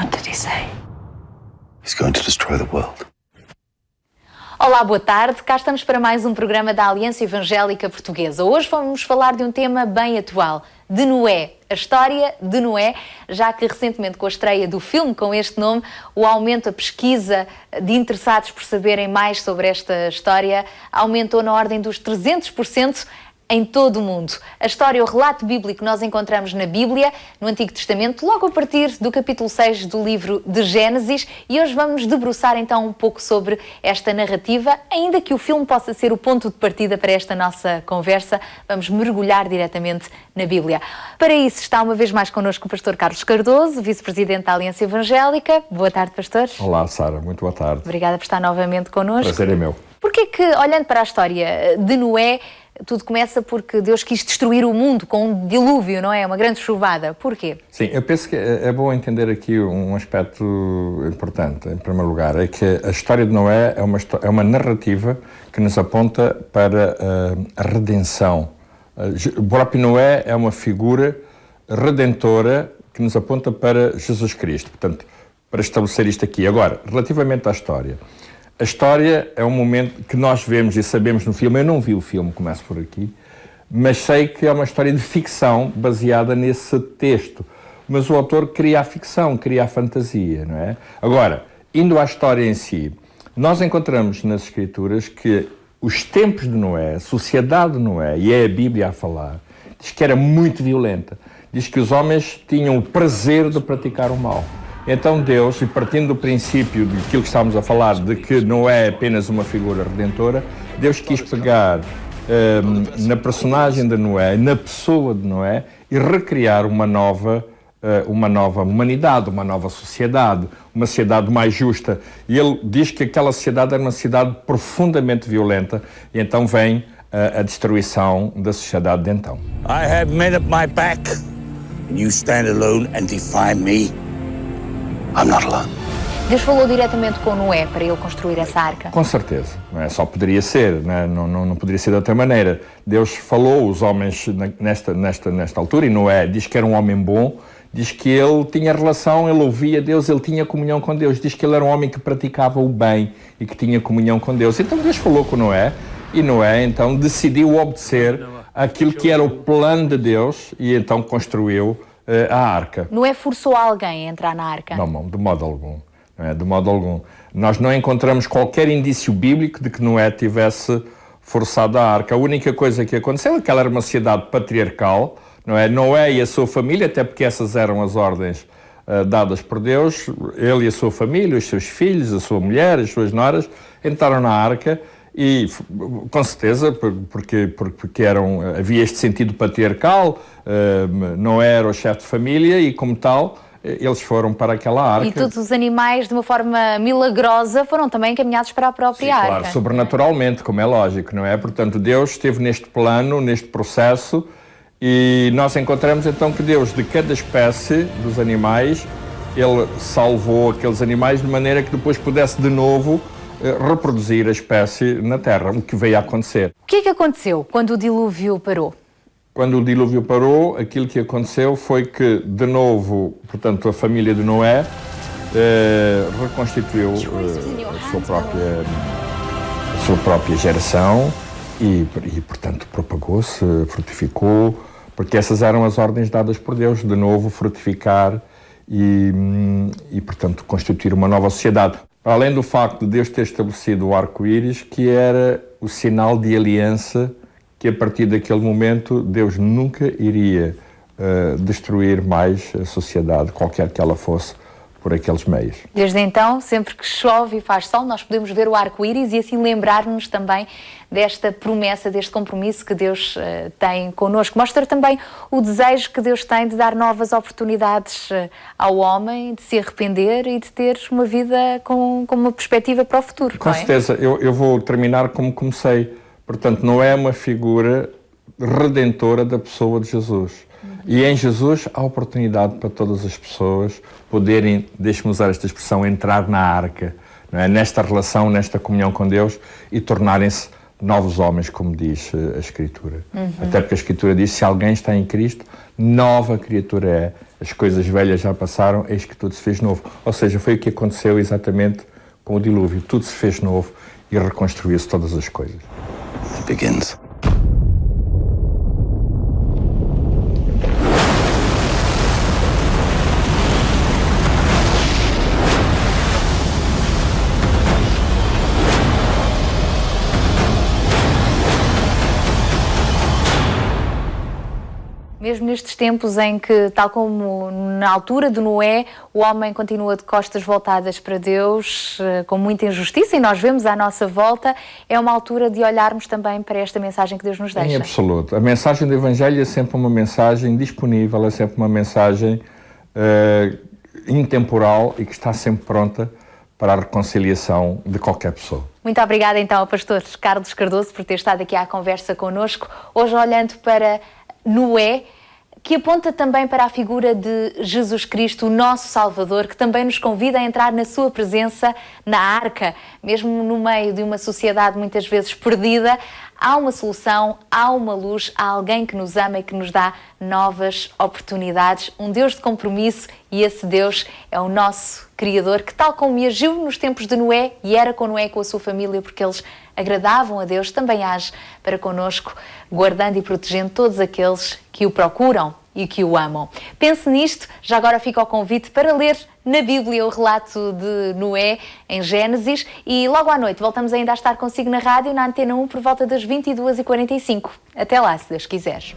What did he say? He's going to destroy the world. Olá, boa tarde. Cá estamos para mais um programa da Aliança Evangélica Portuguesa. Hoje vamos falar de um tema bem atual, de Noé. A história de Noé, já que recentemente com a estreia do filme com este nome, o aumento, a pesquisa de interessados por saberem mais sobre esta história aumentou na ordem dos 300% em todo o mundo. A história, o relato bíblico que nós encontramos na Bíblia, no Antigo Testamento, logo a partir do capítulo 6 do livro de Gênesis, e hoje vamos nos debruçar então um pouco sobre esta narrativa, ainda que o filme possa ser o ponto de partida para esta nossa conversa, vamos mergulhar diretamente na Bíblia. Para isso está uma vez mais connosco o pastor Carlos Cardoso, vice-presidente da Aliança Evangélica. Boa tarde, pastor. Olá, Sara, muito boa tarde. Obrigada por estar novamente connosco. Prazer é meu. Porquê que, olhando para a história de Noé, tudo começa porque Deus quis destruir o mundo com um dilúvio, não é? Uma grande chuvada. Porquê? Sim, eu penso que é bom entender aqui um aspecto importante, em primeiro lugar, é que a história de Noé é uma narrativa que nos aponta para a redenção. O próprio Noé é uma figura redentora que nos aponta para Jesus Cristo. Portanto, para estabelecer isto aqui. Agora, relativamente à história. A história é um momento que nós vemos e sabemos no filme. Eu não vi o filme, começo por aqui, mas sei que é uma história de ficção baseada nesse texto. Mas o autor cria a ficção, cria a fantasia, não é? Agora, indo à história em si, nós encontramos nas Escrituras que os tempos de Noé, a sociedade de Noé, e é a Bíblia a falar, diz que era muito violenta. Diz que os homens tinham o prazer de praticar o mal. Então Deus, e partindo do princípio daquilo que estávamos a falar, de que Noé é apenas uma figura redentora, Deus quis pegar na personagem de Noé, na pessoa de Noé, e recriar uma nova humanidade, uma nova sociedade, uma sociedade mais justa. E ele diz que aquela sociedade era uma sociedade profundamente violenta, e então vem a destruição da sociedade de então. I have men at my back, and you stand alone and defy me. I'm not alone. Deus falou diretamente com Noé para ele construir essa arca? Com certeza, não é? Só poderia ser, não poderia ser de outra maneira. Deus falou os homens nesta altura, e Noé diz que era um homem bom, diz que ele tinha relação, ele ouvia Deus, ele tinha comunhão com Deus, diz que ele era um homem que praticava o bem e que tinha comunhão com Deus. Então Deus falou com Noé, e Noé então decidiu obedecer aquilo que era o plano de Deus, e então construiu a arca. Noé forçou alguém a entrar na arca? Não, de modo algum. Não é? De modo algum. Nós não encontramos qualquer indício bíblico de que Noé tivesse forçado a arca. A única coisa que aconteceu é que ela era uma sociedade patriarcal, não é? Noé e a sua família, até porque essas eram as ordens dadas por Deus, ele e a sua família, os seus filhos, a sua mulher, as suas noras, entraram na arca. E, com certeza, porque havia este sentido patriarcal, não era o chefe de família e, como tal, eles foram para aquela arca. E todos os animais, de uma forma milagrosa, foram também encaminhados para a própria arca. Claro, sobrenaturalmente, como é lógico, não é? Portanto, Deus esteve neste plano, neste processo, e nós encontramos então que Deus, de cada espécie dos animais, Ele salvou aqueles animais de maneira que depois pudesse de novo reproduzir a espécie na Terra, o que veio a acontecer. O que é que aconteceu quando o dilúvio parou? Quando o dilúvio parou, aquilo que aconteceu foi que, de novo, portanto, a família de Noé reconstituiu a sua própria geração e portanto, propagou-se, frutificou, porque essas eram as ordens dadas por Deus, de novo, frutificar e portanto, constituir uma nova sociedade. Além do facto de Deus ter estabelecido o arco-íris, que era o sinal de aliança, que a partir daquele momento Deus nunca iria destruir mais a sociedade, qualquer que ela fosse, por aqueles meios. Desde então, sempre que chove e faz sol, nós podemos ver o arco-íris e assim lembrar-nos também desta promessa, deste compromisso que Deus tem connosco. Mostra também o desejo que Deus tem de dar novas oportunidades ao homem, de se arrepender e de ter uma vida com uma perspectiva para o futuro. Com certeza. Eu vou terminar como comecei. Portanto, não é uma figura redentora da pessoa de Jesus. E em Jesus há oportunidade para todas as pessoas poderem, deixe-me usar esta expressão, entrar na arca, não é? Nesta relação, nesta comunhão com Deus e tornarem-se novos homens, como diz a Escritura. Até porque a Escritura diz, se alguém está em Cristo, nova criatura é. as coisas velhas já passaram, eis que tudo se fez novo. Ou seja, foi o que aconteceu exatamente com o dilúvio. Tudo se fez novo e reconstruiu-se todas as coisas. It begins. Mesmo nestes tempos em que, tal como na altura de Noé, o homem continua de costas voltadas para Deus, com muita injustiça, e nós vemos à nossa volta, é uma altura de olharmos também para esta mensagem que Deus nos deixa. Em absoluto. A mensagem do Evangelho é sempre uma mensagem disponível, é sempre uma mensagem intemporal e que está sempre pronta para a reconciliação de qualquer pessoa. Muito obrigada então ao pastor Carlos Cardoso por ter estado aqui à conversa connosco, hoje olhando para Noé, que aponta também para a figura de Jesus Cristo, o nosso Salvador, que também nos convida a entrar na sua presença na arca. Mesmo no meio de uma sociedade muitas vezes perdida, há uma solução, há uma luz, há alguém que nos ama e que nos dá novas oportunidades. Um Deus de compromisso, e esse Deus é o nosso Criador, que tal como agiu nos tempos de Noé, e era com Noé e com a sua família, porque eles agradavam a Deus, também age para connosco, guardando e protegendo todos aqueles que o procuram e que o amam. Pense nisto, já agora fica o convite para ler na Bíblia o relato de Noé, em Gênesis, e logo à noite voltamos ainda a estar consigo na rádio, na Antena 1, por volta das 22h45. Até lá, se Deus quiser.